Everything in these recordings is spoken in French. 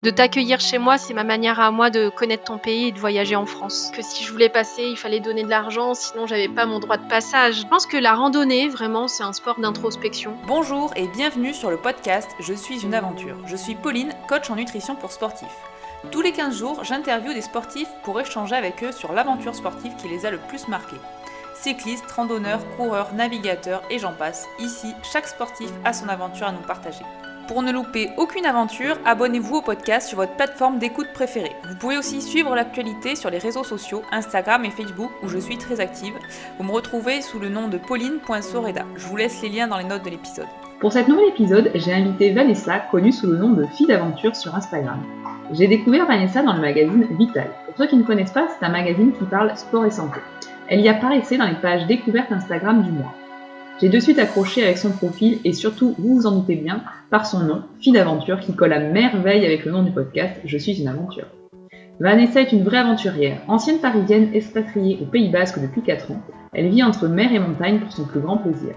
De t'accueillir chez moi, c'est ma manière à moi de connaître ton pays et de voyager en France. Que si je voulais passer, il fallait donner de l'argent, sinon j'avais pas mon droit de passage. Je pense que la randonnée, vraiment, c'est un sport d'introspection. Bonjour et bienvenue sur le podcast Je suis une aventure. Je suis Pauline, coach en nutrition pour sportifs. Tous les 15 jours, j'interviewe des sportifs pour échanger avec eux sur l'aventure sportive qui les a le plus marqués. Cyclistes, randonneurs, coureurs, navigateurs et j'en passe. Ici, chaque sportif a son aventure à nous partager. Pour ne louper aucune aventure, abonnez-vous au podcast sur votre plateforme d'écoute préférée. Vous pouvez aussi suivre l'actualité sur les réseaux sociaux, Instagram et Facebook, où je suis très active. Vous me retrouvez sous le nom de pauline.soreda. Je vous laisse les liens dans les notes de l'épisode. Pour cet nouvel épisode, j'ai invité Vanessa, connue sous le nom de Fille d'aventure sur Instagram. J'ai découvert Vanessa dans le magazine Vital. Pour ceux qui ne connaissent pas, c'est un magazine qui parle sport et santé. Elle y apparaissait dans les pages découvertes Instagram du mois. J'ai de suite accroché avec son profil et surtout, vous vous en doutez bien, par son nom, Fille d'aventure, qui colle à merveille avec le nom du podcast Je suis une aventure. Vanessa est une vraie aventurière, ancienne parisienne expatriée au Pays Basque depuis 4 ans. Elle vit entre mer et montagne pour son plus grand plaisir.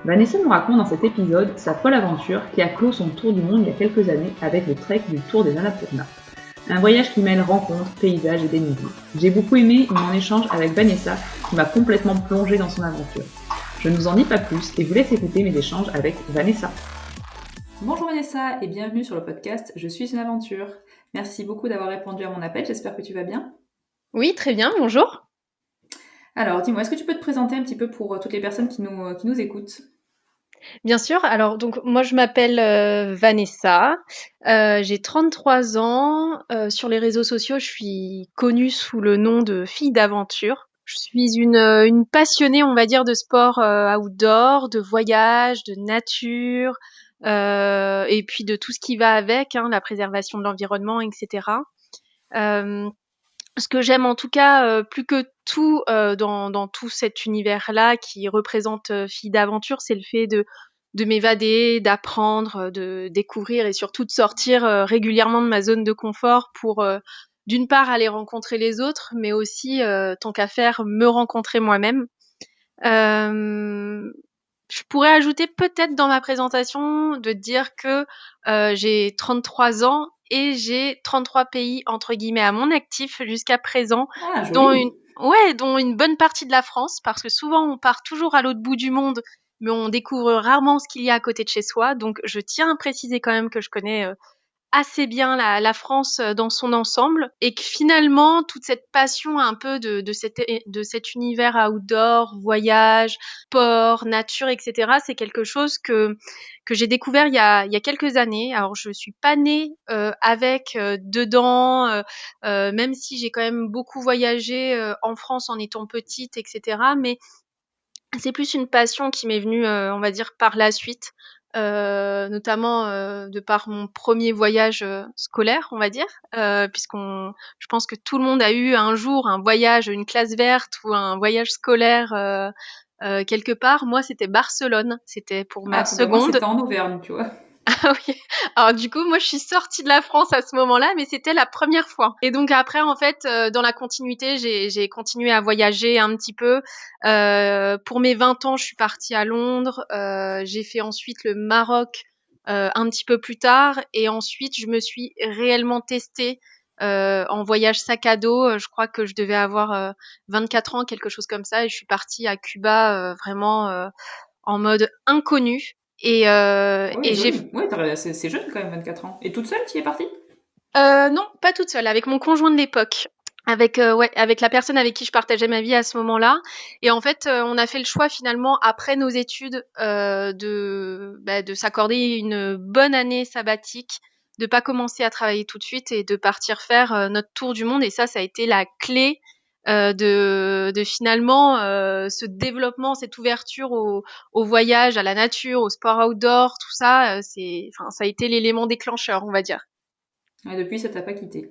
Vanessa nous raconte dans cet épisode sa folle aventure qui a clos son tour du monde il y a quelques années avec le trek du Tour des Annapurna. Un voyage qui mêle rencontres, paysages et dénivelés. J'ai beaucoup aimé mon échange avec Vanessa qui m'a complètement plongée dans son aventure. Je ne vous en dis pas plus et vous laisse écouter mes échanges avec Vanessa. Bonjour Vanessa et bienvenue sur le podcast Je suis une aventure. Merci beaucoup d'avoir répondu à mon appel, j'espère que tu vas bien. Oui, très bien, bonjour. Alors dis-moi, est-ce que tu peux te présenter un petit peu pour toutes les personnes qui nous écoutent ? Bien sûr, alors donc moi je m'appelle Vanessa, j'ai 33 ans, sur les réseaux sociaux je suis connue sous le nom de Fille d'aventure. Je suis une passionnée, on va dire, de sport outdoor, de voyage, de nature, et puis de tout ce qui va avec, hein, la préservation de l'environnement, etc. Ce que j'aime en tout cas, plus que tout dans tout cet univers-là qui représente Fille d'aventure, c'est le fait de m'évader, d'apprendre, de découvrir et surtout de sortir régulièrement de ma zone de confort pour d'une part aller rencontrer les autres, mais aussi tant qu'à faire me rencontrer moi-même. Je pourrais ajouter peut-être dans ma présentation de dire que j'ai 33 ans et j'ai 33 pays entre guillemets à mon actif jusqu'à présent, Ah, dont joli. dont une bonne partie de la France, parce que souvent on part toujours à l'autre bout du monde, mais on découvre rarement ce qu'il y a à côté de chez soi. Donc je tiens à préciser quand même que je connais assez bien la France dans son ensemble et que finalement toute cette passion un peu de cet univers outdoor, voyage, sport, nature, etc. c'est quelque chose que j'ai découvert il y a quelques années. Alors je suis pas née avec dedans, même si j'ai quand même beaucoup voyagé en France en étant petite, etc. Mais c'est plus une passion qui m'est venue, on va dire, par la suite, notamment de par mon premier voyage scolaire, on va dire, je pense que tout le monde a eu un jour un voyage, une classe verte ou un voyage scolaire quelque part. Moi, c'était Barcelone, c'était pour ma Ah, ben moi seconde. c'était en Auvergne, tu vois. Ah oui. Alors du coup, moi je suis sortie de la France à ce moment-là, mais c'était la première fois. Et donc après, en fait, dans la continuité, j'ai continué à voyager un petit peu. Pour mes 20 ans, je suis partie à Londres. J'ai fait ensuite le Maroc un petit peu plus tard. Et ensuite, je me suis réellement testée en voyage sac à dos. Je crois que je devais avoir 24 ans, quelque chose comme ça. Et je suis partie à Cuba vraiment en mode inconnu. Oui, Et j'ai joli. Oui, c'est jeune quand même, 24 ans. Et toute seule, tu y es partie ? non, pas toute seule, avec mon conjoint de l'époque. Avec la personne avec qui je partageais ma vie à ce moment-là. Et en fait, on a fait le choix finalement après nos études de s'accorder une bonne année sabbatique, de pas commencer à travailler tout de suite et de partir faire notre tour du monde. Et ça a été la clé de finalement ce développement, cette ouverture au voyage, à la nature, au sport outdoor, tout ça. Ça a été l'élément déclencheur, on va dire. Et depuis, ça t'a pas quitté.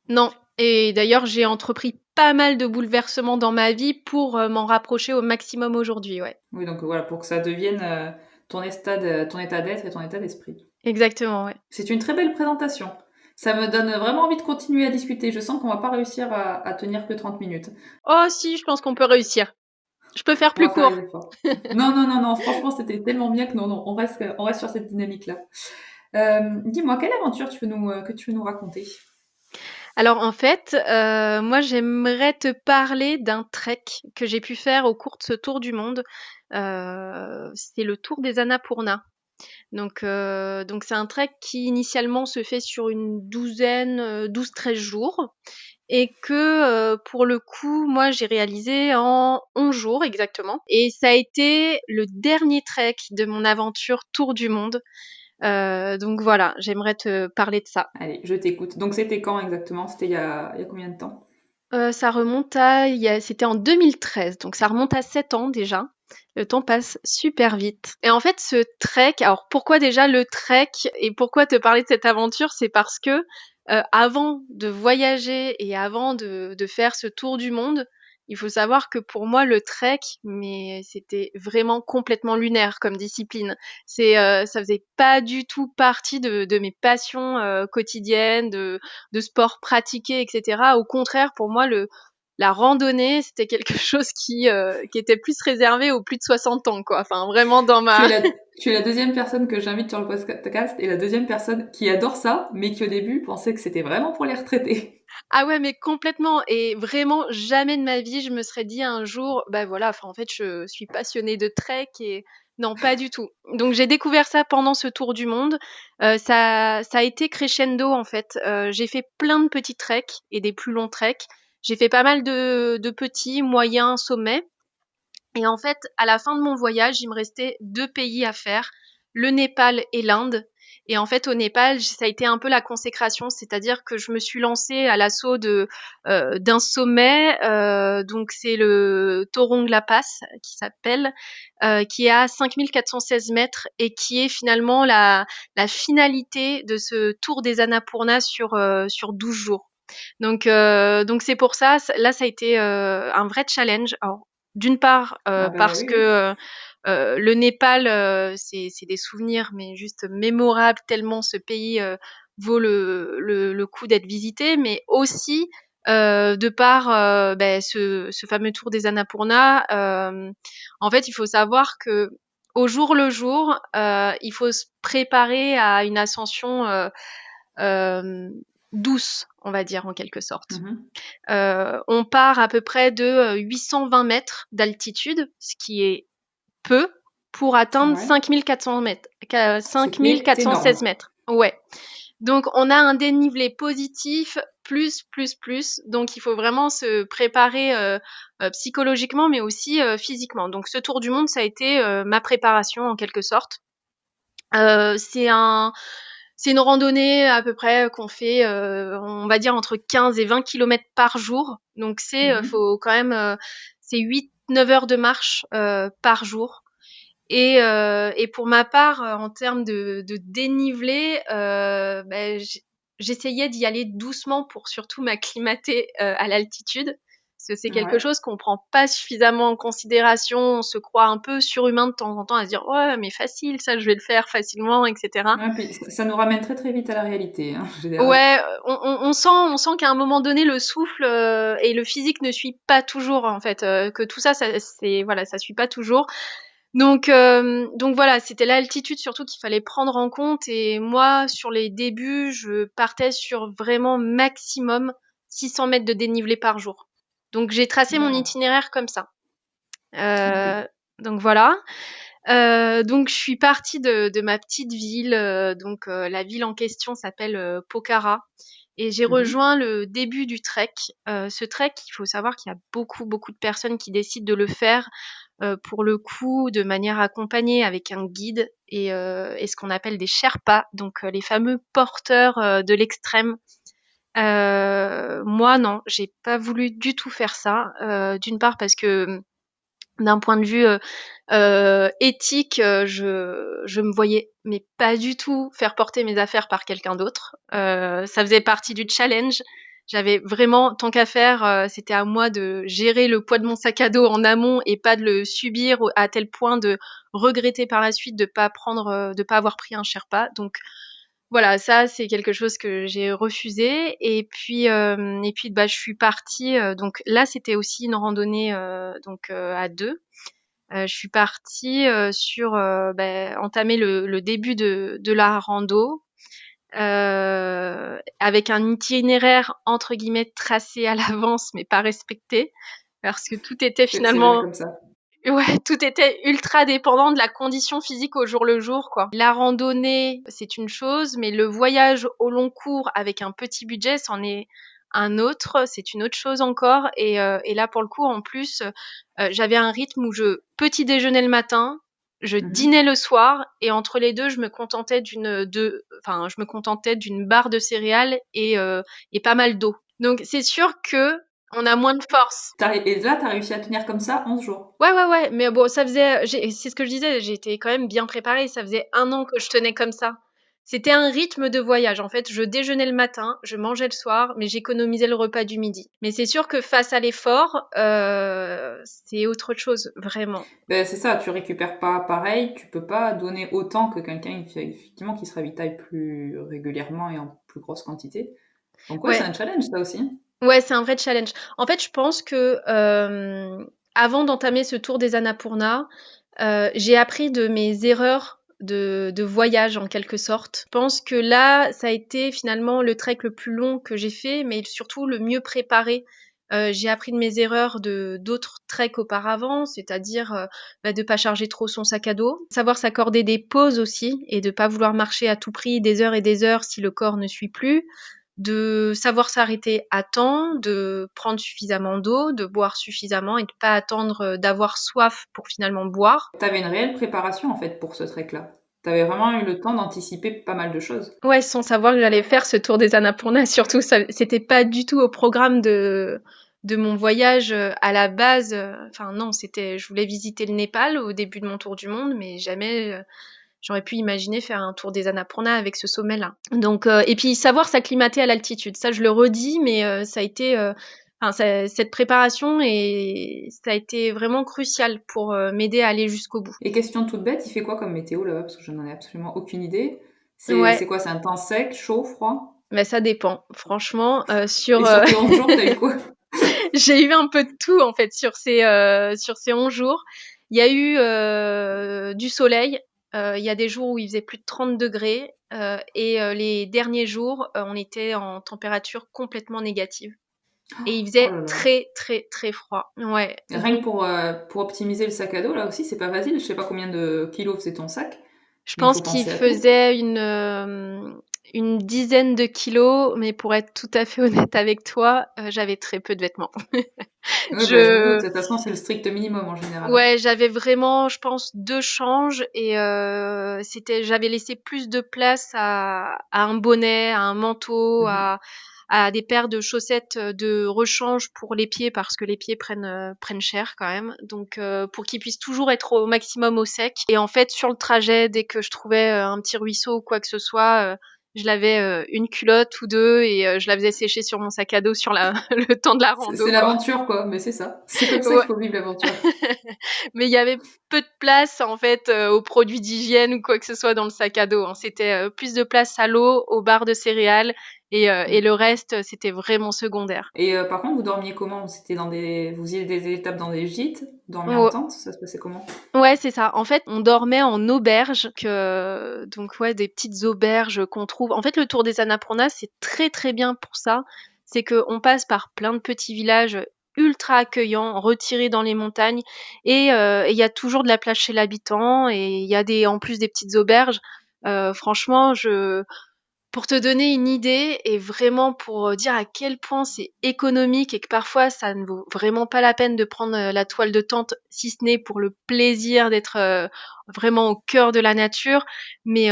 Non. Et d'ailleurs, j'ai entrepris pas mal de bouleversements dans ma vie pour m'en rapprocher au maximum aujourd'hui, ouais. Oui, donc voilà, pour que ça devienne ton état d'être et ton état d'esprit. Exactement, ouais. C'est une très belle présentation. Ça me donne vraiment envie de continuer à discuter. Je sens qu'on va pas réussir à tenir que 30 minutes. Oh si, je pense qu'on peut réussir. Je peux faire On plus va faire court. les efforts. Non, franchement, c'était tellement bien que non, on reste sur cette dynamique-là. Dis-moi, quelle aventure que tu veux nous raconter? Alors en fait, moi j'aimerais te parler d'un trek que j'ai pu faire au cours de ce tour du monde. C'est le tour des Annapurna. Donc c'est un trek qui initialement se fait sur une douzaine, 12-13 jours et que, pour le coup, moi j'ai réalisé en 11 jours exactement et ça a été le dernier trek de mon aventure tour du monde. Donc voilà, j'aimerais te parler de ça. Allez, je t'écoute. Donc c'était quand exactement? C'était il y a combien de temps? Ça remonte à c'était en 2013, donc ça remonte à 7 ans déjà. Le temps passe super vite. Et en fait, ce trek, alors pourquoi déjà le trek et pourquoi te parler de cette aventure? C'est parce que, avant de voyager et avant de faire ce tour du monde, il faut savoir que pour moi le trek, mais c'était vraiment complètement lunaire comme discipline. Ça faisait pas du tout partie de mes passions, quotidiennes, de sport pratiqué, etc. Au contraire, pour moi, la randonnée, c'était quelque chose qui était plus réservé aux plus de 60 ans, quoi. Enfin, vraiment dans Tu es ma... tu es la deuxième personne que j'invite sur le podcast et la deuxième personne qui adore ça, mais qui au début pensait que c'était vraiment pour les retraités. Ah ouais, mais complètement. Et vraiment, jamais de ma vie, je me serais dit un jour, bah voilà, enfin, en fait, je suis passionnée de trek et non, pas du tout. Donc, j'ai découvert ça pendant ce tour du monde. Ça a été crescendo, en fait. J'ai fait plein de petits treks et des plus longs treks. J'ai fait pas mal de petits, moyens, sommets. Et en fait, à la fin de mon voyage, il me restait 2 pays à faire, le Népal et l'Inde. Et en fait, au Népal, ça a été un peu la consécration, c'est-à-dire que je me suis lancée à l'assaut d'un sommet, donc c'est le Torongla Pass qui s'appelle, qui est à 5416 mètres et qui est finalement la finalité de ce tour des Annapurna sur 12 jours. Donc c'est pour ça, là ça a été un vrai challenge. Alors, d'une part, Ah bah parce oui, que oui. le Népal, c'est des souvenirs, mais juste mémorables, tellement ce pays vaut le coup d'être visité, mais aussi de par ce fameux tour des Annapurna. En fait, il faut savoir que au jour le jour, il faut se préparer à une ascension euh, douce, on va dire en quelque sorte. Mhm. On part à peu près de 820 mètres d'altitude, ce qui est peu pour atteindre Ouais. 5400 mètres, Ce qui est 5416 énorme. mètres. Ouais. Donc on a un dénivelé positif plus. Donc il faut vraiment se préparer psychologiquement, mais aussi physiquement. Donc ce tour du monde, ça a été ma préparation en quelque sorte. Euh, c'est un, c'est une randonnée à peu près qu'on fait, on va dire entre 15 et 20 kilomètres par jour. Donc Mhm. faut quand même, c'est 8-9 heures de marche par jour. Et pour ma part, en termes de dénivelé, j'essayais d'y aller doucement pour surtout m'acclimater à l'altitude. Parce que c'est quelque Ouais. chose qu'on prend pas suffisamment en considération. On se croit un peu surhumain de temps en temps à se dire ouais mais facile ça je vais le faire facilement etc. Ouais, puis ça nous ramène très très vite à la réalité, hein, en général. Ouais, on sent qu'à un moment donné le souffle et le physique ne suit pas toujours en fait, que tout ça, c'est voilà, ça suit pas toujours. Donc voilà, c'était l'altitude surtout qu'il fallait prendre en compte. Et moi, sur les débuts, je partais sur vraiment maximum 600 mètres de dénivelé par jour. Donc j'ai tracé mon D'accord. itinéraire comme ça. Ok. Donc voilà. Donc je suis partie de ma petite ville. La ville en question s'appelle Pokhara. Et j'ai Mhm. rejoint le début du trek. Ce trek, il faut savoir qu'il y a beaucoup de personnes qui décident de le faire pour le coup de manière accompagnée avec un guide et ce qu'on appelle des Sherpas, donc les fameux porteurs de l'extrême. Moi non, j'ai pas voulu du tout faire ça. D'une part parce que d'un point de vue éthique, je me voyais mais pas du tout faire porter mes affaires par quelqu'un d'autre. Ça faisait partie du challenge. J'avais vraiment, tant qu'à faire, c'était à moi de gérer le poids de mon sac à dos en amont et pas de le subir à tel point de regretter par la suite de pas avoir pris un Sherpa. Donc voilà, ça c'est quelque chose que j'ai refusé. Et puis bah je suis partie. Donc là c'était aussi une randonnée à deux. Je suis partie entamer le début de la rando. avec un itinéraire entre guillemets tracé à l'avance mais pas respecté parce que tout était C'est jamais finalement comme ça. ouais, tout était ultra dépendant de la condition physique au jour le jour, quoi. La randonnée, c'est une chose, mais le voyage au long cours avec un petit budget, c'en est un autre, c'est une autre chose encore. Et là, pour le coup, en plus, j'avais un rythme où je petit déjeunais le matin, je Mhm. dînais le soir, et entre les deux, je me contentais je me contentais d'une barre de céréales et pas mal d'eau. Donc, c'est sûr que on a moins de force. Et là, tu as réussi à tenir comme ça 11 jours. Ouais, mais bon, c'est ce que je disais, j'étais quand même bien préparée. Ça faisait 1 an que je tenais comme ça. C'était un rythme de voyage. En fait, je déjeunais le matin, je mangeais le soir, mais j'économisais le repas du midi. Mais c'est sûr que face à l'effort, c'est autre chose, vraiment. Ben, c'est ça, tu récupères pas pareil, tu peux pas donner autant que quelqu'un effectivement qui se ravitaille plus régulièrement et en plus grosse quantité. Donc ouais, c'est Ouais, un challenge ça aussi. ouais, c'est un vrai challenge. En fait, je pense que avant d'entamer ce tour des Annapurna, j'ai appris de mes erreurs de voyage en quelque sorte. Je pense que là, ça a été finalement le trek le plus long que j'ai fait, mais surtout le mieux préparé. J'ai appris de mes erreurs de d'autres treks auparavant, c'est-à-dire de pas charger trop son sac à dos, savoir s'accorder des pauses aussi et de pas vouloir marcher à tout prix des heures et des heures si le corps ne suit plus, de savoir s'arrêter à temps, de prendre suffisamment d'eau, de boire suffisamment et de pas attendre d'avoir soif pour finalement boire. T'avais une réelle préparation en fait pour ce trek-là. T'avais vraiment eu le temps d'anticiper pas mal de choses. Ouais, sans savoir que j'allais faire ce tour des Annapurna, surtout, ça, c'était pas du tout au programme de mon voyage à la base. Enfin, non, je voulais visiter le Népal au début de mon tour du monde, mais jamais j'aurais pu imaginer faire un tour des Annapurna avec ce sommet-là. Donc, et puis savoir s'acclimater à l'altitude. Ça, je le redis, mais ça a été, cette préparation et ça a été vraiment crucial pour m'aider à aller jusqu'au bout. Et question toute bête, il fait quoi comme météo là-bas? Parce que je n'en ai absolument aucune idée. C'est Ouais, quoi? C'est un temps sec, chaud, froid? mais ça dépend. Franchement, Et sur tes 11 jours, t'as eu quoi? j'ai eu un peu de tout en fait sur ces 11 jours. Il y a eu du soleil. Il y a des jours où il faisait plus de 30 degrés et les derniers jours, on était en température complètement négative. Et il Oh faisait là là. très très très froid. Ouais. Rien que Donc pour optimiser le sac à dos, là aussi, c'est pas facile. Je sais pas combien de kilos faisait ton sac, je mais il pense faut qu'il penser à tout. faisait une dizaine de kilos, mais pour être tout à fait honnête avec toi, j'avais très peu de vêtements. Oui, bah, je me doute. Je De toute façon, c'est le strict minimum en général. Ouais, j'avais vraiment, je pense, 2 changes et j'avais laissé plus de place à un bonnet, à un manteau, Mhm. à des paires de chaussettes de rechange pour les pieds parce que les pieds prennent cher quand même. Donc pour qu'ils puissent toujours être au maximum au sec. Et en fait, sur le trajet, dès que je trouvais un petit ruisseau ou quoi que ce soit, je lavais une culotte ou deux et je la faisais sécher sur mon sac à dos sur le temps de la C'est rando, quoi. l'aventure, quoi. Mais c'est ça. C'est comme ça qu'il Ouais. faut vivre l'aventure. Mais il y avait peu de place en fait aux produits d'hygiène ou quoi que ce soit dans le sac à dos, hein. C'était plus de place à l'eau, aux barres de céréales et le Mm. reste c'était vraiment secondaire. Et par contre, vous dormiez comment? C'était vous faisiez des étapes dans des gîtes? Vous dormiez en Ou- tente? Ça se passait comment? Ouais, c'est ça. En fait, on dormait en auberge, donc ouais, des petites auberges qu'on trouve. En fait, le Tour des Annapurna, c'est très très bien pour ça. C'est que on passe par plein de petits villages ultra accueillants, retirés dans les montagnes, et il y a toujours de la place chez l'habitant, et il y a en plus des petites auberges. Franchement, pour te donner une idée et vraiment pour dire à quel point c'est économique et que parfois ça ne vaut vraiment pas la peine de prendre la toile de tente si ce n'est pour le plaisir d'être vraiment au cœur de la nature. Mais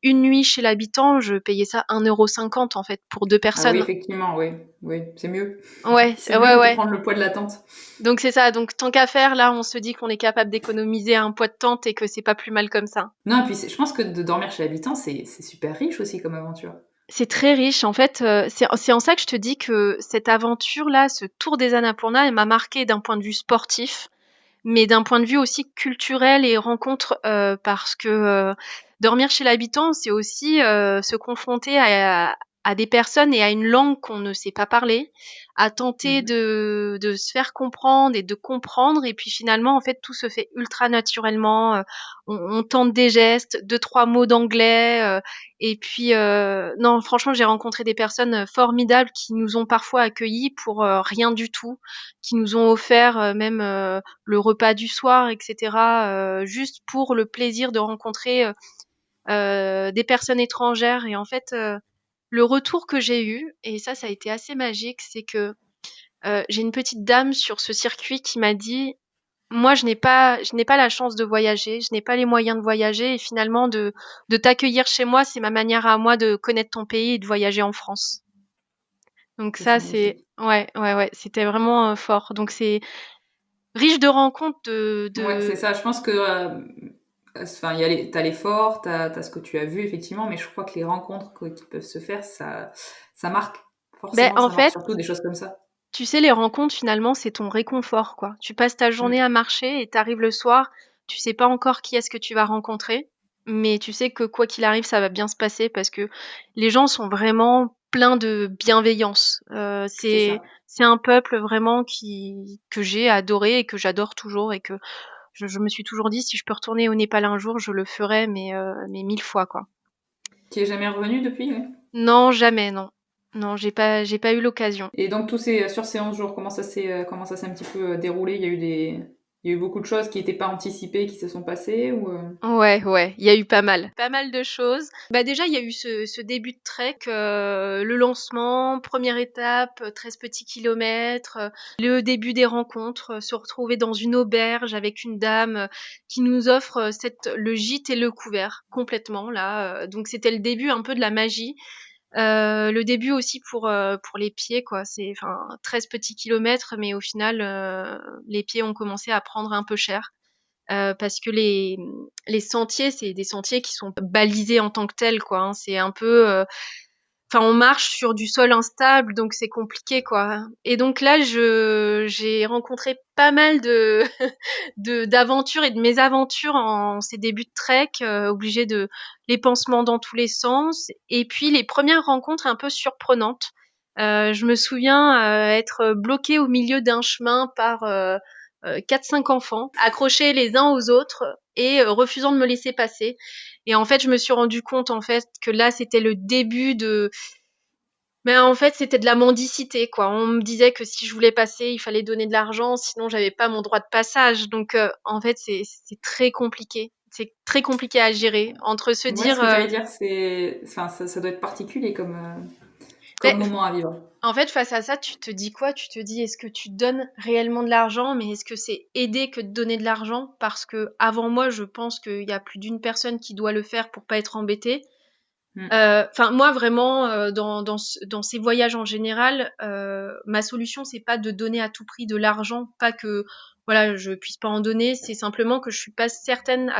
une nuit chez l'habitant, je payais ça 1,50 € en fait pour deux Ah oui, personnes. effectivement, oui. Oui, c'est mieux. Ouais, C'est mieux ouais, que de ouais. prendre le poids de la tente. Donc c'est ça. Donc tant qu'à faire, là, on se dit qu'on est capable d'économiser un poids de tente et que c'est pas plus mal comme ça. Non, et puis je pense que de dormir chez l'habitant, c'est super riche aussi comme aventure. C'est très riche. En fait, c'est en ça que je te dis que cette aventure-là, ce tour des Annapurna, elle m'a marquée d'un point de vue sportif, mais d'un point de vue aussi culturel et rencontre, parce que dormir chez l'habitant, c'est aussi se confronter à des personnes et à une langue qu'on ne sait pas parler, à tenter de se faire comprendre et de comprendre. Et puis finalement, en fait, tout se fait ultra naturellement. On tente des gestes, 2-3 mots d'anglais. Et puis, non, franchement, j'ai rencontré des personnes formidables qui nous ont parfois accueillis pour rien du tout, qui nous ont offert même le repas du soir, etc. Juste pour le plaisir de rencontrer des personnes étrangères. Et en fait, le retour que j'ai eu, et ça a été assez magique, c'est que j'ai une petite dame sur ce circuit qui m'a dit: moi, je n'ai pas la chance de voyager, je n'ai pas les moyens de voyager, et finalement de t'accueillir chez moi, c'est ma manière à moi de connaître ton pays et de voyager en France. Donc C'est ça, magnifique. ouais, c'était vraiment fort. Donc c'est riche de rencontres, Ouais, c'est ça. Je pense que, enfin, t'as l'effort, t'as ce que tu as vu effectivement, mais je crois que les rencontres qui peuvent se faire, ça marque. Ben Forcément, en ça marque fait, surtout des choses comme ça. tu sais, les rencontres, finalement, c'est ton réconfort, quoi. Tu passes ta journée Mm, à marcher et t'arrives le soir, tu sais pas encore qui est-ce que tu vas rencontrer, mais tu sais que quoi qu'il arrive, ça va bien se passer parce que les gens sont vraiment pleins de bienveillance. c'est ça. C'est un peuple vraiment que j'ai adoré et que j'adore toujours et que je me suis toujours dit si je peux retourner au Népal un jour, je le ferai, mais 1000 fois, quoi. Tu es jamais revenu depuis, ouais. Non, jamais, non. Non, j'ai pas eu l'occasion. Et donc sur ces 11 jours, comment ça s'est un petit peu déroulé? Il y a eu beaucoup de choses qui n'étaient pas anticipées, qui se sont passées ou Ouais, ouais, il y a eu pas mal. Pas mal de choses. Bah déjà, il y a eu ce début de trek, le lancement, première étape, 13 petits kilomètres, le début des rencontres, se retrouver dans une auberge avec une dame qui nous offre le gîte et le couvert complètement là. Donc c'était le début un peu de la magie. Le début aussi pour les pieds quoi. C'est enfin 13 petits kilomètres, mais au final les pieds ont commencé à prendre un peu cher. Parce que les sentiers, c'est des sentiers qui sont balisés en tant que tels, quoi. Hein. C'est un peu, enfin, on marche sur du sol instable, donc c'est compliqué, quoi. Et donc là, j'ai rencontré pas mal de d'aventures et de mésaventures en ces débuts de trek, obligée de les pansements dans tous les sens, et puis les premières rencontres un peu surprenantes. Je me souviens être bloquée au milieu d'un chemin par 4-5 enfants, accrochés les uns aux autres et refusant de me laisser passer. Et en fait, je me suis rendu compte en fait que là, c'était le début de mais en fait, c'était de la mendicité, quoi. On me disait que si je voulais passer, il fallait donner de l'argent, sinon j'avais pas mon droit de passage. Donc, en fait, c'est très compliqué. C'est très compliqué à gérer entre se ouais, ce dire, que j'allais dire, enfin, ça doit être particulier ben, comme moment à vivre. en fait, face à ça, tu te dis quoi? Tu te dis, est-ce que tu donnes réellement de l'argent, mais est-ce que c'est aider que de donner de l'argent? Parce que avant moi, je pense qu'il y a plus d'une personne qui doit le faire pour pas être embêtée. Mm. Enfin, moi vraiment, dans ces voyages en général, ma solution c'est pas de donner à tout prix de l'argent, pas que voilà je puisse pas en donner, c'est simplement que je suis pas certaine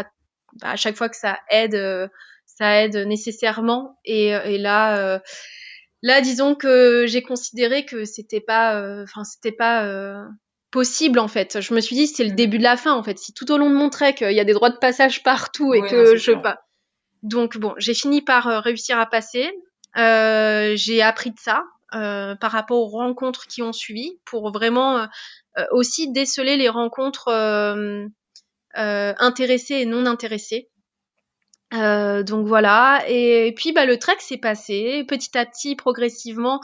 à chaque fois que ça aide nécessairement. Et là, disons que j'ai considéré que c'était pas possible en fait. Je me suis dit c'est le Mm. début de la fin en fait. Si tout au long de mon trek il y a des droits de passage partout et Oui, non, que c'est je sûr. pas donc bon, j'ai fini par réussir à passer. J'ai appris de ça par rapport aux rencontres qui ont suivi pour vraiment aussi déceler les rencontres intéressées et non intéressées. Donc voilà. Et puis bah le trek s'est passé petit à petit, progressivement.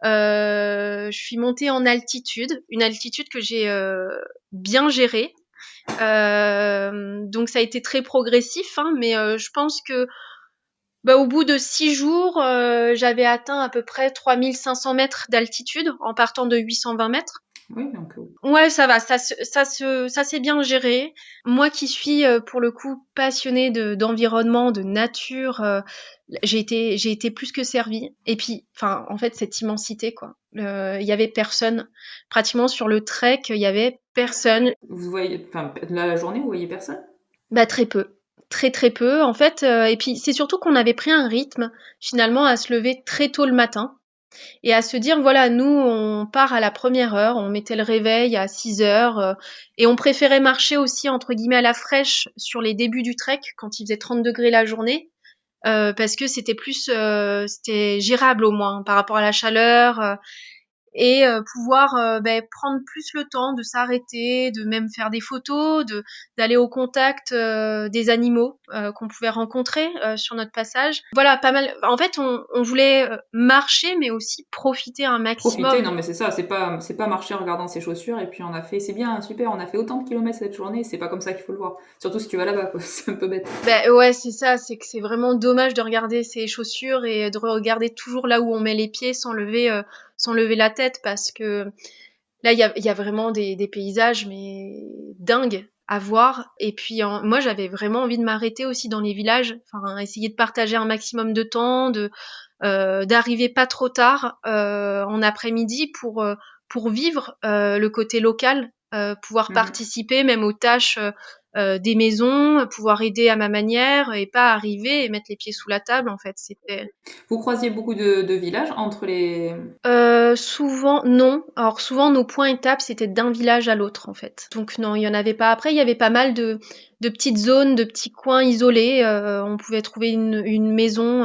Je suis montée en altitude, une altitude que j'ai bien gérée. Donc ça a été très progressif, hein, mais je pense que bah, au bout de 6 jours, j'avais atteint à peu près 3500 mètres d'altitude en partant de 820 mètres. Oui, donc Ouais, ça va, ça s'est bien géré. Moi qui suis pour le coup passionnée d'environnement, de nature, j'ai été plus que servie. Et puis, enfin, en fait, cette immensité, quoi. Il y avait personne. Pratiquement sur le trek, il y avait personne. vous voyez, enfin, la journée, vous voyez personne? Bah très peu. Très très peu en fait, et puis c'est surtout qu'on avait pris un rythme finalement à se lever très tôt le matin et à se dire voilà, nous on part à la première heure, on mettait le réveil à 6 heures et on préférait marcher aussi entre guillemets à la fraîche sur les débuts du trek quand il faisait 30 degrés la journée parce que c'était plus, c'était gérable au moins par rapport à la chaleur. Et pouvoir prendre plus le temps de s'arrêter, de même faire des photos, de d'aller au contact des animaux qu'on pouvait rencontrer sur notre passage. Voilà, pas mal. En fait, on voulait marcher, mais aussi profiter un Profiter, maximum. non mais c'est ça, c'est pas marcher en regardant ses chaussures et puis on a fait, c'est bien, super, on a fait autant de kilomètres cette journée, c'est pas comme ça qu'il faut le voir. Surtout si tu vas là-bas, quoi, c'est un peu bête. Ben ouais, c'est ça, c'est que c'est vraiment dommage de regarder ses chaussures et de regarder toujours là où on met les pieds sans lever la tête parce que là, il y a vraiment des paysages, mais dingues à voir. Et puis, moi, j'avais vraiment envie de m'arrêter aussi dans les villages, enfin, essayer de partager un maximum de temps, d'arriver pas trop tard en après-midi pour vivre le côté local, pouvoir Mhm. participer même aux tâches des maisons, pouvoir aider à ma manière et pas arriver et mettre les pieds sous la table. En fait, c'était Vous croisiez beaucoup de villages entre les... souvent, non. Alors souvent, nos points étapes, c'était d'un village à l'autre, en fait. Donc non, il y en avait pas. Après, il y avait pas mal de petites zones, de petits coins isolés. On pouvait trouver une maison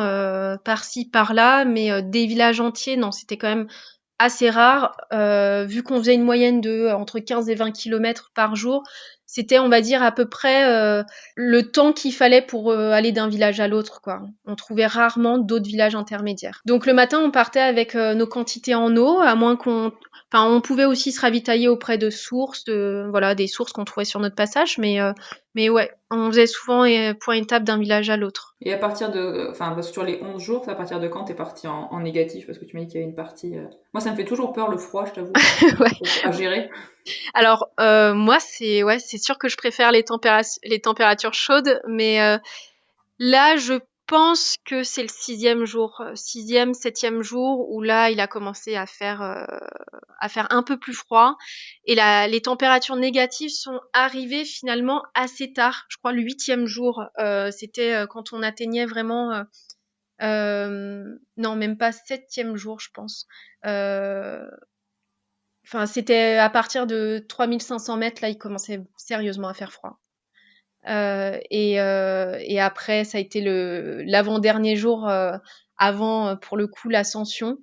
par-ci, par-là, mais des villages entiers, non, c'était quand même assez rare. Vu qu'on faisait une moyenne de entre 15 et 20 kilomètres par jour, c'était, on va dire, à peu près le temps qu'il fallait pour aller d'un village à l'autre, quoi. On trouvait rarement d'autres villages intermédiaires. Donc le matin, on partait avec nos quantités en eau, à moins enfin, on pouvait aussi se ravitailler auprès de sources, voilà, des sources qu'on trouvait sur notre passage, mais ouais, on faisait souvent point étape d'un village à l'autre. Et à partir de... Enfin, parce que sur les 11 jours, c'est à partir de quand t'es parti en négatif? Parce que tu m'as dit qu'il y avait une partie... Moi, ça me fait toujours peur, le froid, je t'avoue, Ouais. à gérer. Alors moi c'est sûr que je préfère les températures chaudes, mais là je pense que c'est le sixième jour, sixième, septième jour où là il a commencé à faire un peu plus froid et les températures négatives sont arrivées finalement assez tard. Je crois le huitième jour, c'était quand on atteignait vraiment non même pas septième jour je pense. Euh, Enfin, c'était à partir de 3500 mètres, là, il commençait sérieusement à faire froid. Et après, ça a été l'avant-dernier jour avant, pour le coup, l'ascension,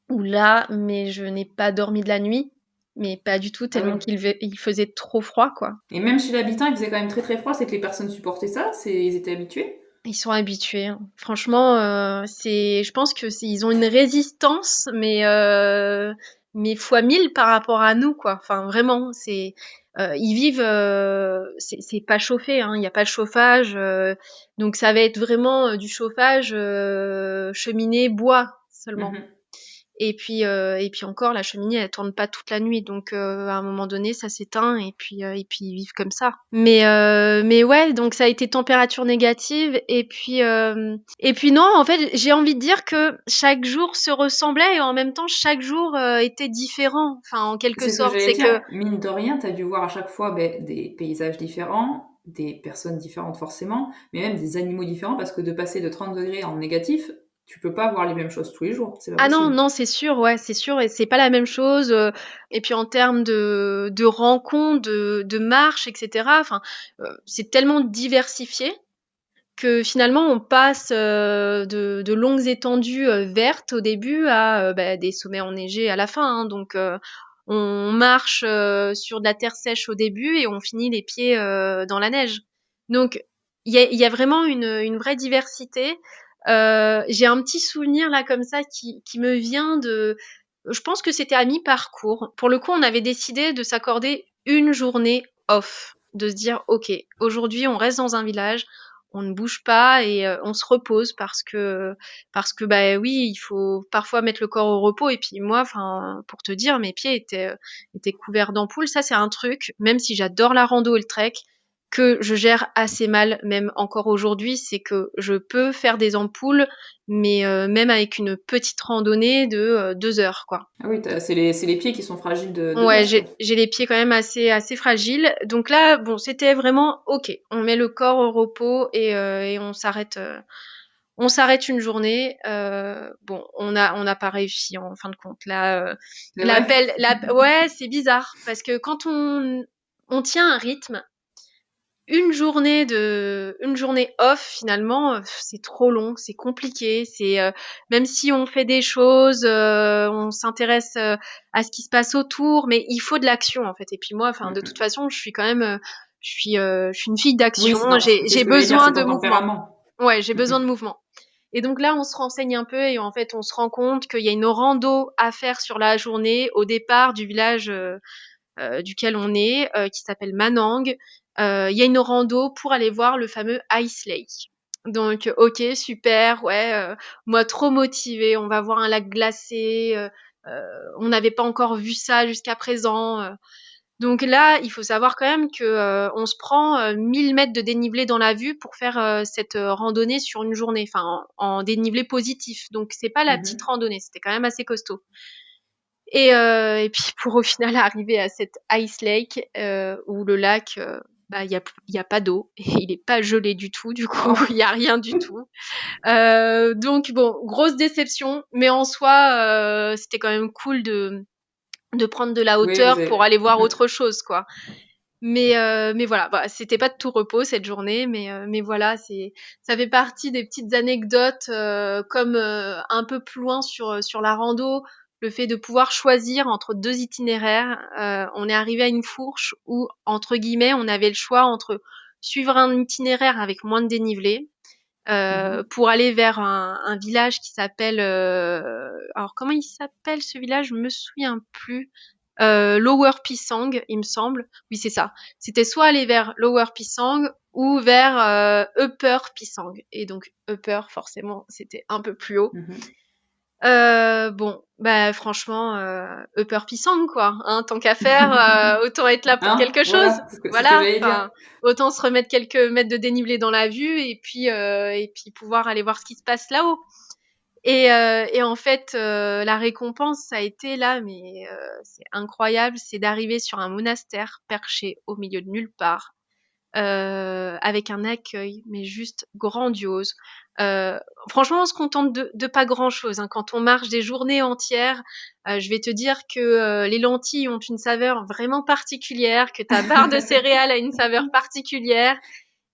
où là, mais je n'ai pas dormi de la nuit, mais pas du tout, Ah tellement oui. il faisait trop froid, quoi. Et même chez l'habitant, il faisait quand même très très froid, c'est que les personnes supportaient ça, ils étaient habitués. Ils sont habitués, hein. Franchement, je pense que ils ont une résistance, mais fois 1000 par rapport à nous, quoi. Enfin, vraiment, ils vivent, c'est pas chauffé, hein. Il y a pas de chauffage, donc ça va être vraiment du chauffage cheminée bois seulement. Mhm. Et puis encore, la cheminée, elle tourne pas toute la nuit, donc à un moment donné, ça s'éteint et puis ils vivent comme ça. Mais ouais, donc ça a été température négative et puis non, en fait, j'ai envie de dire que chaque jour se ressemblait et en même temps chaque jour était différent. Enfin, en quelque C'est ce que sorte, j'allais c'est que dire. Mine de rien, tu as dû voir à chaque fois des paysages différents, des personnes différentes forcément, mais même des animaux différents, parce que de passer de 30 degrés en négatif, tu peux pas voir les mêmes choses tous les jours. C'est pas ah non, possible. non, c'est sûr, ouais, c'est sûr, et c'est pas la même chose. Et puis en termes de rencontres, de marches, etc. Enfin, c'est tellement diversifié que finalement on passe de longues étendues vertes au début à des sommets enneigés à la fin, hein. Donc on marche sur de la terre sèche au début et on finit les pieds dans la neige. Donc il y a vraiment une vraie diversité. J'ai un petit souvenir là comme ça qui me vient de... Je pense que c'était à mi-parcours. Pour le coup, on avait décidé de s'accorder une journée off, de se dire ok, aujourd'hui on reste dans un village, on ne bouge pas et on se repose parce que bah oui, il faut parfois mettre le corps au repos. Et puis moi, enfin pour te dire, mes pieds étaient couverts d'ampoules. Ça c'est un truc, même si j'adore la rando et le trek, que je gère assez mal, même encore aujourd'hui, c'est que je peux faire des ampoules, mais même avec une petite randonnée de 2 heures, quoi. Ah oui, c'est les pieds qui sont fragiles de Ouais, base, quoi. j'ai les pieds quand même assez fragiles. Donc là, bon, c'était vraiment ok. On met le corps au repos et on s'arrête une journée. Bon, on n'a pas réussi en fin de compte. Là, C'est vrai? ouais, c'est bizarre parce que quand on tient un rythme, une journée off finalement, c'est trop long, c'est compliqué, même si on fait des choses, on s'intéresse à ce qui se passe autour, mais il faut de l'action en fait. Et puis moi, enfin de toute façon, je suis quand même, je suis une fille Oui, d'action. non, c'est J'ai ce que j'allais dire, besoin c'est de ton mouvement. tempérament. Ouais, j'ai besoin Mhm. de mouvement. Et donc là, on se renseigne un peu et en fait, on se rend compte qu'il y a une rando à faire sur la journée au départ du village duquel on est, qui s'appelle Manang. Il y a une rando pour aller voir le fameux Ice Lake. Donc, ok, super, ouais, moi trop motivée, on va voir un lac glacé, on n'avait pas encore vu ça jusqu'à présent. Donc là, il faut savoir quand même que on se prend 1000 mètres de dénivelé dans la vue pour faire cette randonnée sur une journée, enfin en dénivelé positif. Donc c'est pas la petite Mhm. randonnée, c'était quand même assez costaud. Et puis pour au final arriver à cette Ice Lake où le lac, bah il y a pas d'eau et il est pas gelé du tout. Du coup, il y Oh. a rien du tout. Donc bon, grosse déception, mais en soi, c'était quand même cool de prendre de la Oui, vous hauteur pour avez. aller voir Mhm. autre chose, quoi. Mais voilà, bah, c'était pas de tout repos cette journée, mais voilà, ça fait partie des petites anecdotes comme un peu plus loin sur la rando, le fait de pouvoir choisir entre deux itinéraires. On est arrivé à une fourche où entre guillemets on avait le choix entre suivre un itinéraire avec moins de dénivelé Mhm. pour aller vers un village qui s'appelle alors comment il s'appelle ce village, je me souviens plus. Lower Pisang, il me semble. Oui, c'est ça. C'était soit aller vers Lower Pisang ou vers Upper Pisang. Et donc Upper, forcément, c'était un peu plus haut. Mhm. Bon, bah franchement, Upper Pisang quoi. Hein, tant qu'à faire, autant être là pour Hein, quelque chose. voilà, c'est ce que Voilà. j'allais dire. Enfin, autant se remettre quelques mètres de dénivelé dans la vue et puis pouvoir aller voir ce qui se passe là-haut. Et en fait, la récompense, ça a été là, mais c'est incroyable, c'est d'arriver sur un monastère perché au milieu de nulle part, avec un accueil, mais juste grandiose. Euh, Franchement, on se contente de pas grand-chose. Hein. Quand on marche des journées entières, je vais te dire que les lentilles ont une saveur vraiment particulière, que ta barre de céréales a une saveur particulière,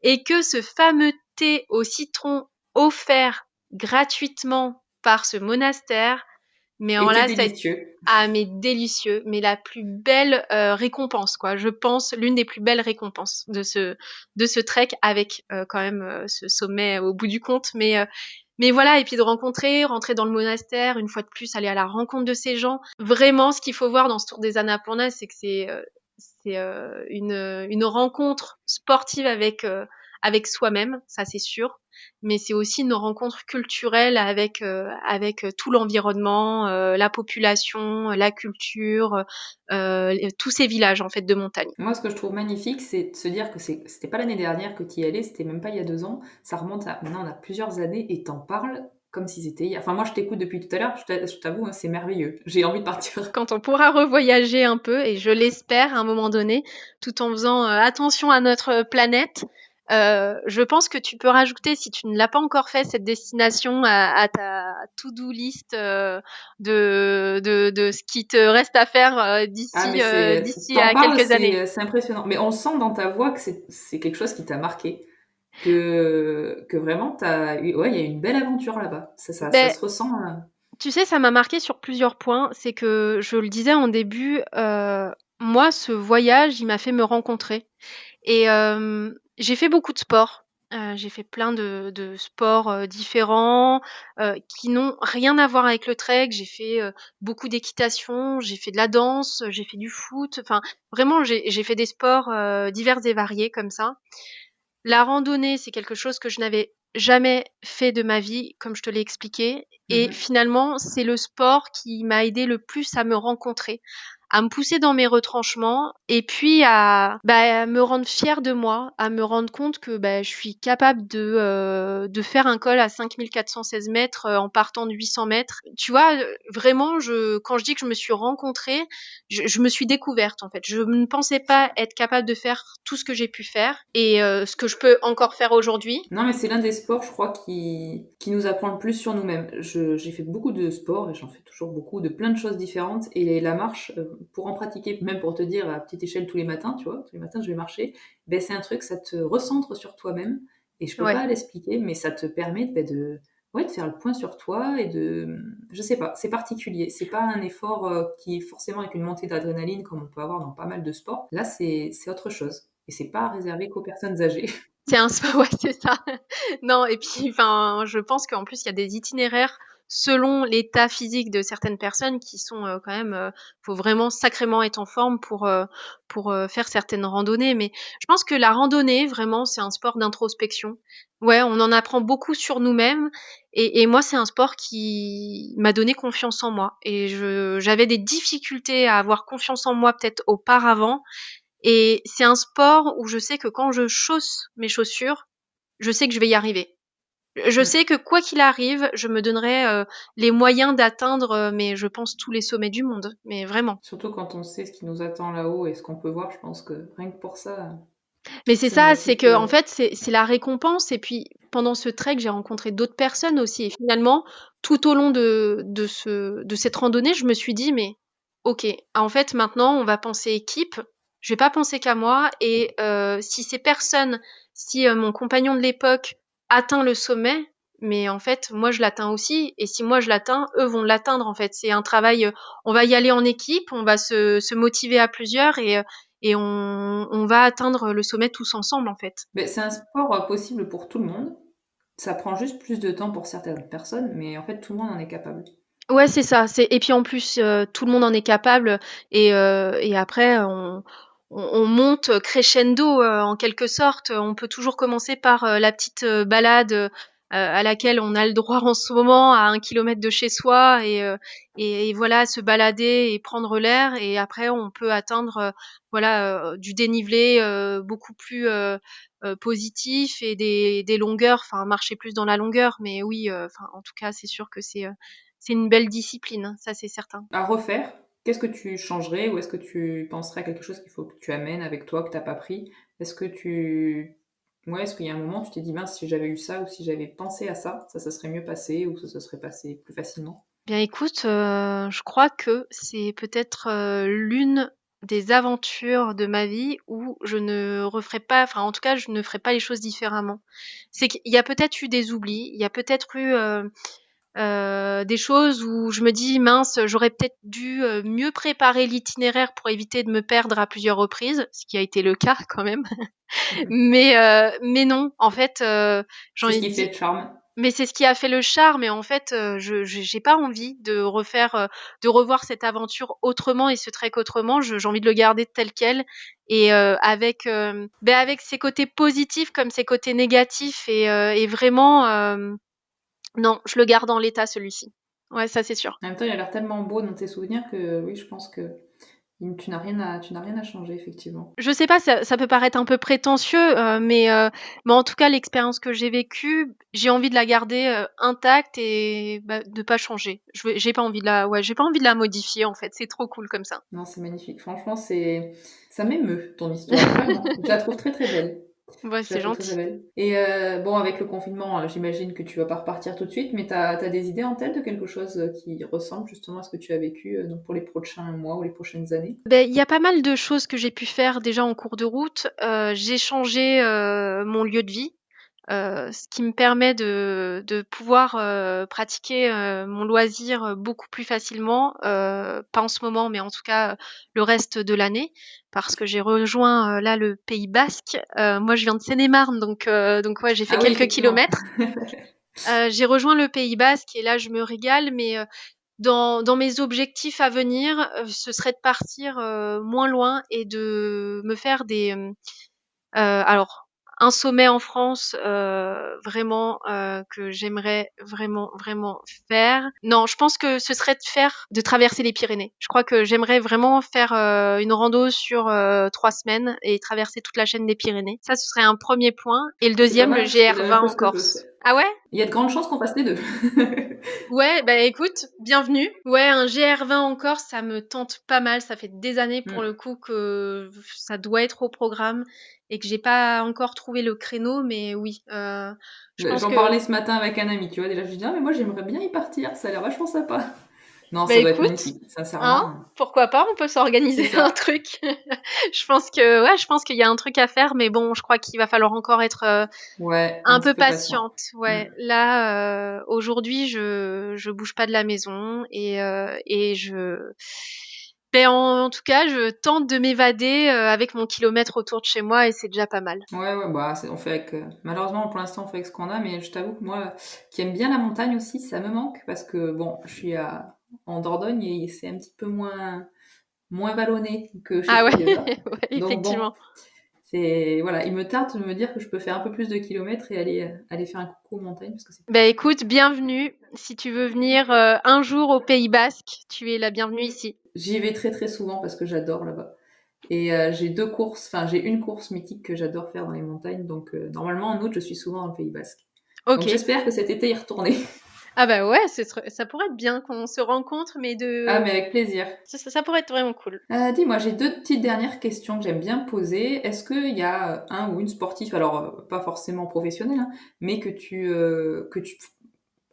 et que ce fameux thé au citron offert gratuitement par ce monastère, mais alors Était là, délicieux. mais délicieux, mais la plus belle récompense, quoi. Je pense l'une des plus belles récompenses de ce trek avec quand même ce sommet au bout du compte. Mais voilà, et puis de rentrer dans le monastère, une fois de plus, aller à la rencontre de ces gens. Vraiment, ce qu'il faut voir dans ce Tour des Annapurna, c'est que c'est une rencontre sportive avec soi-même, ça c'est sûr, mais c'est aussi une rencontre culturelle avec tout l'environnement, la population, la culture, tous ces villages en fait de montagne. Moi, ce que je trouve magnifique, c'est de se dire que c'était pas l'année dernière que tu y allais, c'était même pas il y a 2 ans. Ça remonte à maintenant, on a plusieurs années et t'en parles comme si c'était hier. Enfin, moi, je t'écoute depuis tout à l'heure, je t'avoue, hein, c'est merveilleux. J'ai envie de partir. Quand on pourra revoyager un peu, et je l'espère à un moment donné, tout en faisant attention à notre planète, je pense que tu peux rajouter, si tu ne l'as pas encore fait, cette destination à ta to-do list de ce qui te reste à faire Ah, mais d'ici t'en à parles, quelques années. c'est impressionnant. Mais on sent dans ta voix que c'est quelque chose qui t'a marqué. Que vraiment, ouais, il y a une belle aventure là-bas. Ça Ben, se ressent. tu sais, ça m'a marqué sur plusieurs points. C'est que, je le disais en début, moi, ce voyage, il m'a fait me rencontrer. Et j'ai fait beaucoup de sports. J'ai fait plein de sports différents qui n'ont rien à voir avec le trek. J'ai fait beaucoup d'équitation, j'ai fait de la danse, j'ai fait du foot. Enfin, vraiment, j'ai fait des sports divers et variés comme ça. La randonnée, c'est quelque chose que je n'avais jamais fait de ma vie, comme je te l'ai expliqué. Et Mhm. finalement, c'est le sport qui m'a aidé le plus à me rencontrer, à me pousser dans mes retranchements et puis à me rendre fière de moi, à me rendre compte que je suis capable de faire un col à 5416 mètres en partant de 800 mètres. Tu vois, vraiment, quand je dis que je me suis rencontrée, je me suis découverte en fait. Je ne pensais pas être capable de faire tout ce que j'ai pu faire et ce que je peux encore faire aujourd'hui. Non, mais c'est l'un des sports, je crois, qui nous apprend le plus sur nous-mêmes. J'ai fait beaucoup de sports et j'en fais toujours beaucoup, de plein de choses différentes. Et la marche, pour en pratiquer, même pour te dire à petite échelle tous les matins, tu vois, tous les matins je vais marcher, ben, c'est un truc, ça te recentre sur toi-même, et je peux Ouais. pas l'expliquer, mais ça te permet de faire le point sur toi et je sais pas, c'est particulier. C'est pas un effort qui est forcément avec une montée d'adrénaline comme on peut avoir dans pas mal de sports. Là, c'est autre chose. Et c'est pas réservé qu'aux personnes âgées. C'est un sport, ouais, c'est ça. Non, et puis, enfin, je pense qu'en plus, il y a des itinéraires selon l'état physique de certaines personnes qui sont quand même, faut vraiment sacrément être en forme pour faire certaines randonnées. Mais je pense que la randonnée, vraiment, c'est un sport d'introspection. Ouais, on en apprend beaucoup sur nous-mêmes. Et moi, c'est un sport qui m'a donné confiance en moi. Et j'avais des difficultés à avoir confiance en moi peut-être auparavant. Et c'est un sport où je sais que quand je chausse mes chaussures, je sais que je vais y arriver. Je Mm. sais que quoi qu'il arrive, je me donnerai les moyens d'atteindre, mais je pense tous les sommets du monde, mais vraiment. Surtout quand on sait ce qui nous attend là-haut et ce qu'on peut voir, je pense que rien que pour ça, Mais c'est ça ça, c'est mérite. que en fait, c'est la récompense. Et puis pendant ce trek, j'ai rencontré d'autres personnes aussi. Et finalement, tout au long de cette randonnée, je me suis dit, mais ok, en fait, maintenant, on va penser équipe. Je vais pas penser qu'à moi. Et si ces personnes, si mon compagnon de l'époque atteint le sommet, mais en fait, moi, je l'atteins aussi. Et si moi, je l'atteins, eux vont l'atteindre. En fait, c'est un travail. On va y aller en équipe. On va se motiver à plusieurs et on va atteindre le sommet tous ensemble en fait. Mais c'est un sport possible pour tout le monde. Ça prend juste plus de temps pour certaines personnes, mais en fait, tout le monde en est capable. Ouais, c'est ça. Et puis en plus, tout le monde en est capable et après on monte crescendo en quelque sorte. On peut toujours commencer par la petite balade à laquelle on a le droit en ce moment à 1 kilomètre de chez soi et voilà se balader et prendre l'air et après on peut atteindre voilà du dénivelé beaucoup plus positif et des longueurs, enfin marcher plus dans la longueur. Mais oui, enfin en tout cas c'est sûr que c'est une belle discipline, ça c'est certain. À refaire, qu'est-ce que tu changerais ou est-ce que tu penserais à quelque chose qu'il faut que tu amènes avec toi, que tu n'as pas pris? Est-ce que tu... Ouais, est-ce qu'il y a un moment où tu t'es dit, mince, si j'avais eu ça ou si j'avais pensé à ça, ça serait mieux passé ou ça se serait passé plus facilement? Bien écoute, je crois que c'est peut-être l'une des aventures de ma vie où je ne referai pas, enfin en tout cas je ne ferai pas les choses différemment. C'est qu'il y a peut-être eu des oublis, il y a peut-être eu des choses où je me dis mince, j'aurais peut-être dû mieux préparer l'itinéraire pour éviter de me perdre à plusieurs reprises, ce qui a été le cas quand même. Mais non, en fait, j'ai C'est ce envie de qui fait dire, le charme. mais c'est ce qui a fait le charme. Et en fait, j'ai pas envie de refaire, de revoir cette aventure autrement et ce trek autrement. J'ai envie de le garder tel quel et avec, avec ses côtés positifs comme ses côtés négatifs et vraiment, non, je le garde en l'état celui-ci. Ouais, ça c'est sûr. En même temps, il a l'air tellement beau dans tes souvenirs que oui, je pense que tu n'as rien à changer, effectivement. Je sais pas, ça peut paraître un peu prétentieux, mais en tout cas, l'expérience que j'ai vécue, j'ai envie de la garder intacte et de pas changer. J'ai pas envie de j'ai pas envie de la modifier en fait. C'est trop cool comme ça. Non, c'est magnifique. Franchement, ça m'émeut, ton histoire, vraiment. Je la trouve très très belle. Ouais, Je la c'est trouve très très gentil. belle. Et bon, avec le confinement, j'imagine que tu vas pas repartir tout de suite, mais t'as des idées en tête de quelque chose qui ressemble justement à ce que tu as vécu donc pour les prochains mois ou les prochaines années? Ben, il y a pas mal de choses que j'ai pu faire déjà en cours de route. J'ai changé mon lieu de vie. Ce qui me permet de pouvoir pratiquer mon loisir beaucoup plus facilement, pas en ce moment, mais en tout cas le reste de l'année, parce que j'ai rejoint là le Pays Basque. Moi, je viens de Seine-et-Marne, donc ouais, j'ai fait Ah oui, quelques effectivement. kilomètres. J'ai rejoint le Pays Basque et là, je me régale, mais dans mes objectifs à venir, ce serait de partir moins loin et de me faire alors, un sommet en France, vraiment, que j'aimerais vraiment, vraiment faire. Non, je pense que ce serait de traverser les Pyrénées. Je crois que j'aimerais vraiment faire une rando sur 3 semaines et traverser toute la chaîne des Pyrénées. Ça, ce serait un premier point. Et le C'est pas deuxième, le mal, c'est la même GR20 en chose que je veux Corse. faire. Ah ouais? Il y a de grandes chances qu'on fasse les deux. Ouais, bah écoute, bienvenue. Ouais, un GR20 en Corse, ça me tente pas mal. Ça fait des années pour Mm. le coup que ça doit être au programme et que j'ai pas encore trouvé le créneau, mais oui, je pense J'en que parlais ce matin avec un ami, tu vois. Déjà, je lui dis, ah, mais moi j'aimerais bien y partir, ça a l'air vachement sympa. Non, Bah ça doit être écoute, magnifique, hein, sincèrement. pourquoi pas, on peut C'est s'organiser un ça. truc. Je pense qu'il y a un truc à faire, mais bon, je crois qu'il va falloir encore être Ouais, un un petit peu peu patient. patiente. Ouais, là, aujourd'hui, je bouge pas de la maison et en tout cas, je tente de m'évader avec mon kilomètre autour de chez moi et c'est déjà pas mal. Ouais, ouais, bah, on fait avec. Malheureusement, pour l'instant, on fait avec ce qu'on a, mais je t'avoue que moi, qui aime bien la montagne aussi, ça me manque parce que bon, je suis en Dordogne et c'est un petit peu moins vallonné que chez Ah ouais, toi déjà. ouais, Donc bon, effectivement. voilà, il me tarde de me dire que je peux faire un peu plus de kilomètres et aller faire un coucou aux montagnes parce que c'est. Bah écoute, bienvenue. Si tu veux venir un jour au Pays Basque, tu es la bienvenue ici. J'y vais très très souvent parce que j'adore là-bas. Et j'ai une course mythique que j'adore faire dans les montagnes. Donc normalement en août, je suis souvent dans le Pays Basque. Ok. Donc j'espère que cet été y retourner. Ah bah ouais, ça pourrait être bien qu'on se rencontre, mais Ah, mais avec plaisir. ça pourrait être vraiment cool. Dis-moi, j'ai deux petites dernières questions que j'aime bien poser. Est-ce qu'il y a un ou une sportif, alors pas forcément professionnel, hein, mais que tu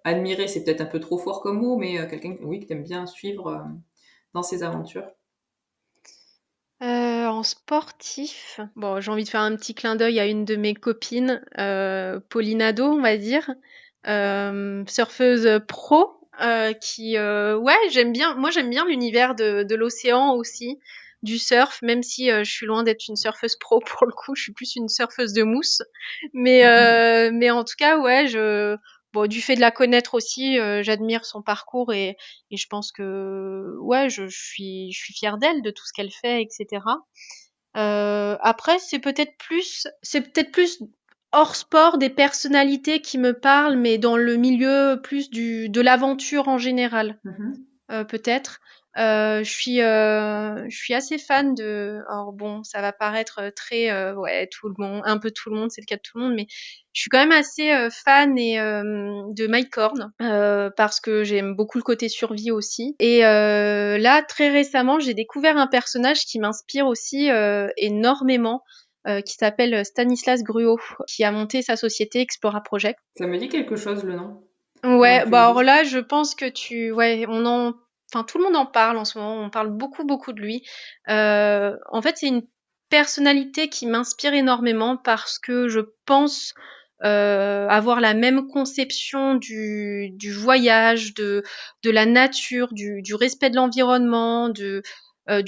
admirais, c'est peut-être un peu trop fort comme mot, mais quelqu'un oui, que tu aimes bien suivre dans ses aventures? En sportif, bon, j'ai envie de faire un petit clin d'œil à une de mes copines, Pauline Ado, on va dire, surfeuse pro, ouais, j'aime bien. Moi, j'aime bien l'univers de l'océan aussi, du surf, même si je suis loin d'être une surfeuse pro pour le coup, je suis plus une surfeuse de mousse. Mais en tout cas, ouais, bon, du fait de la connaître aussi, j'admire son parcours et je pense que ouais, je suis fière d'elle, de tout ce qu'elle fait, etc. Après, c'est peut-être plus hors sport des personnalités qui me parlent, mais dans le milieu plus de l'aventure en général, Mhm. peut-être. Je suis assez fan de. Alors bon, ça va paraître très, ouais, tout le monde, un peu tout le monde, c'est le cas de tout le monde, mais je suis quand même assez fan de Mike Horn parce que j'aime beaucoup le côté survie aussi. Et là, très récemment, j'ai découvert un personnage qui m'inspire aussi énormément. Qui s'appelle Stanislas Gruot, qui a monté sa société Explora Project. Ça me dit quelque chose le nom, maintenant Ouais, que tu bah le alors dis. là, je pense que ouais, enfin tout le monde en parle en ce moment. On parle beaucoup, beaucoup de lui. En fait, c'est une personnalité qui m'inspire énormément parce que je pense avoir la même conception du voyage, de la nature, du respect de l'environnement, du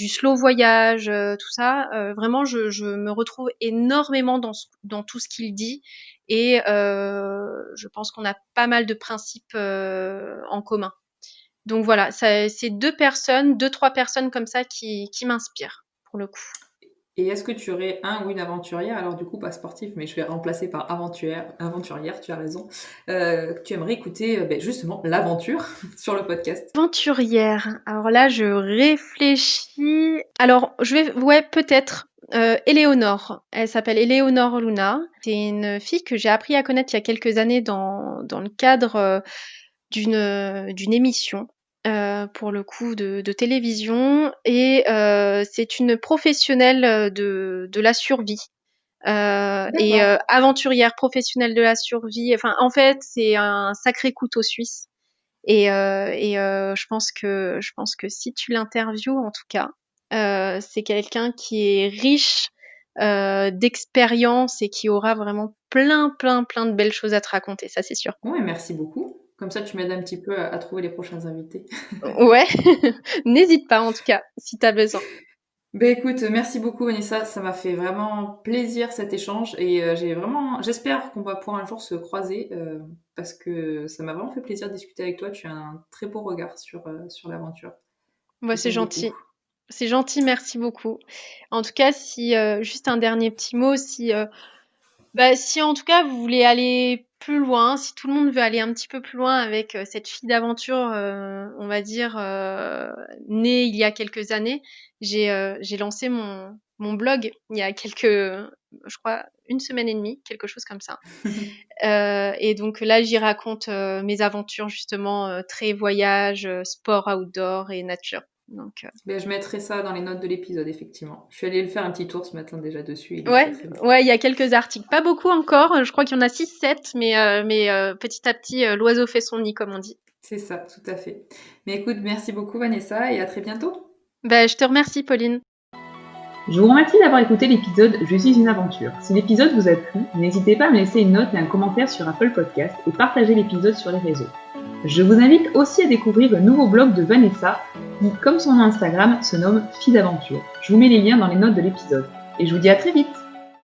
slow voyage, tout ça. Vraiment, je me retrouve énormément dans tout ce qu'il dit. Et je pense qu'on a pas mal de principes en commun. Donc voilà, c'est deux, trois personnes comme ça qui m'inspirent pour le coup. Et est-ce que tu aurais un ou une aventurière, alors du coup pas sportif, mais je vais remplacer par aventurière, tu as raison, que tu aimerais écouter ben, justement l'aventure sur le podcast? Aventurière. Alors là, je réfléchis. Alors, ouais, peut-être. Éléonore. Elle s'appelle Éléonore Luna. C'est une fille que j'ai appris à connaître il y a quelques années dans le cadre d'une émission. Pour le coup de télévision et c'est une professionnelle de la survie et D'accord. aventurière professionnelle de la survie. Enfin, en fait, c'est un sacré couteau suisse. Et je pense que si tu l'interviews, en tout cas, c'est quelqu'un qui est riche d'expérience et qui aura vraiment plein, plein, plein de belles choses à te raconter, ça c'est sûr. Ouais, merci beaucoup. Comme ça, tu m'aides un petit peu à trouver les prochains invités. Ouais, n'hésite pas en tout cas, si t'as besoin. Ben écoute, merci beaucoup Vanessa, ça m'a fait vraiment plaisir cet échange et j'espère qu'on va pouvoir un jour se croiser parce que ça m'a vraiment fait plaisir de discuter avec toi. Tu as un très beau regard sur l'aventure Bah, et c'est j'aime beaucoup. gentil. C'est gentil, merci beaucoup. En tout cas, si juste un dernier petit mot, si en tout cas vous voulez aller plus loin, si tout le monde veut aller un petit peu plus loin avec cette fille d'aventure, on va dire née il y a quelques années, j'ai lancé mon blog il y a je crois une semaine et demie, quelque chose comme ça. Et donc là j'y raconte mes aventures justement très voyage, sport outdoor et nature. Donc Ben, je mettrai ça dans les notes de l'épisode, effectivement. Je suis allée le faire un petit tour ce matin déjà dessus, il est très ouais, très bien. ouais, il y a quelques articles, pas beaucoup encore. Je crois qu'il y en a 6, 7, mais petit à petit, l'oiseau fait son nid, comme on dit. C'est ça, tout à fait. Mais écoute, merci beaucoup Vanessa et à très bientôt. Je te remercie, Pauline. Je vous remercie d'avoir écouté l'épisode Je suis une aventure. Si l'épisode vous a plu, n'hésitez pas à me laisser une note et un commentaire sur Apple Podcast et partager l'épisode sur les réseaux. Je vous invite aussi à découvrir le nouveau blog de Vanessa qui, comme son nom Instagram, se nomme Fille d'aventure. Je vous mets les liens dans les notes de l'épisode. Et je vous dis à très vite!